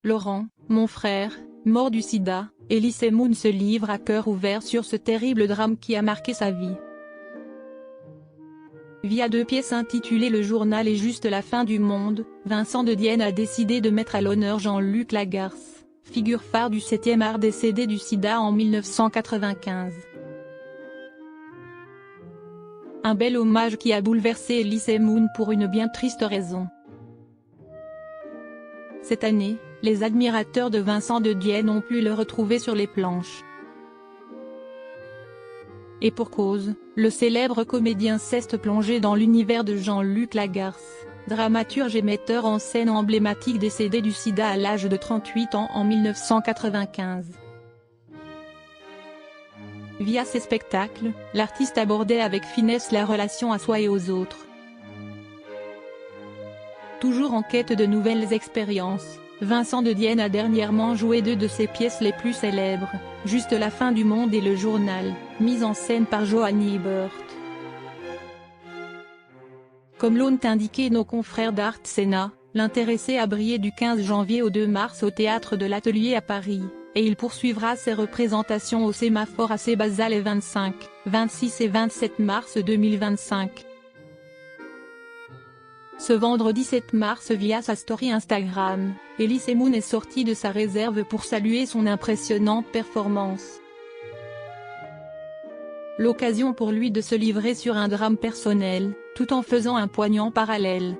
Laurent, mon frère, mort du sida, Elise Moon se livre à cœur ouvert sur ce terrible drame qui a marqué sa vie. Via 2 pièces intitulées Le journal est juste la fin du monde, Vincent de Dienne a décidé de mettre à l'honneur Jean-Luc Lagarce, figure phare du 7e art décédé du sida en 1995. Un bel hommage qui a bouleversé Elise Moon pour une bien triste raison. Cette année, les admirateurs de Vincent de Dienne ont pu le retrouver sur les planches. Et pour cause, le célèbre comédien s'est plongé dans l'univers de Jean-Luc Lagarce, dramaturge et metteur en scène emblématique décédé du sida à l'âge de 38 ans en 1995. Via ses spectacles, l'artiste abordait avec finesse la relation à soi et aux autres. Toujours en quête de nouvelles expériences, Vincent de Dienne a dernièrement joué 2 de ses pièces les plus célèbres, Juste la fin du monde et Le journal, mise en scène par Johann Ebert. Comme l'ont indiqué nos confrères d'Art Sénat, l'intéressé a brillé du 15 janvier au 2 mars au Théâtre de l'Atelier à Paris, et il poursuivra ses représentations au Sémaphore à Cébazat les 25, 26 et 27 mars 2025. Ce vendredi 7 mars via sa story Instagram, Elise Moon est sortie de sa réserve pour saluer son impressionnante performance. L'occasion pour lui de se livrer sur un drame personnel, tout en faisant un poignant parallèle.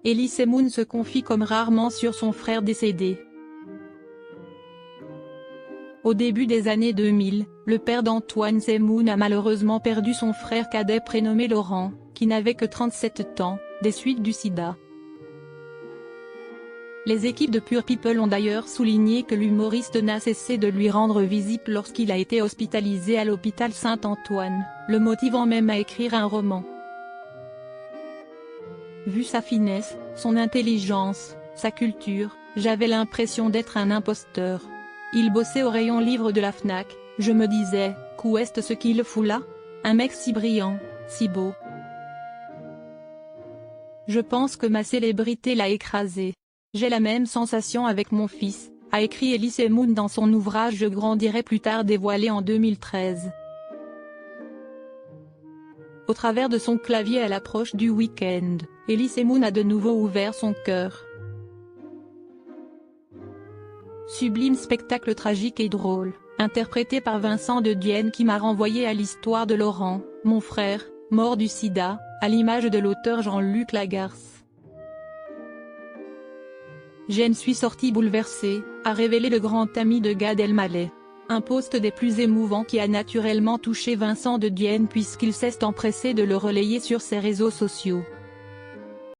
Elise Moon se confie comme rarement sur son frère décédé. Au début des années 2000, le père d'Antoine Moon a malheureusement perdu son frère cadet prénommé Laurent, qui n'avait que 37 ans, des suites du sida. Les équipes de Pure People ont d'ailleurs souligné que l'humoriste n'a cessé de lui rendre visite lorsqu'il a été hospitalisé à l'hôpital Saint-Antoine, le motivant même à écrire un roman. Vu sa finesse, son intelligence, sa culture, j'avais l'impression d'être un imposteur. Il bossait au rayon livre de la Fnac, je me disais, qu'où est ce qu'il fout là? Un mec si brillant, si beau. Je pense que ma célébrité l'a écrasé. J'ai la même sensation avec mon fils, a écrit Elise Moon dans son ouvrage Je grandirai plus tard dévoilé en 2013. Au travers de son clavier à l'approche du week-end, Elise Moon a de nouveau ouvert son cœur. Sublime spectacle tragique et drôle, interprété par Vincent de Dienne qui m'a renvoyé à l'histoire de Laurent, mon frère, mort du sida, à l'image de l'auteur Jean-Luc Lagarce. Je suis sorti bouleversé, a révélé le grand ami de Gad Elmaleh. Un post des plus émouvants qui a naturellement touché Vincent de Dienne puisqu'il s'est empressé de le relayer sur ses réseaux sociaux.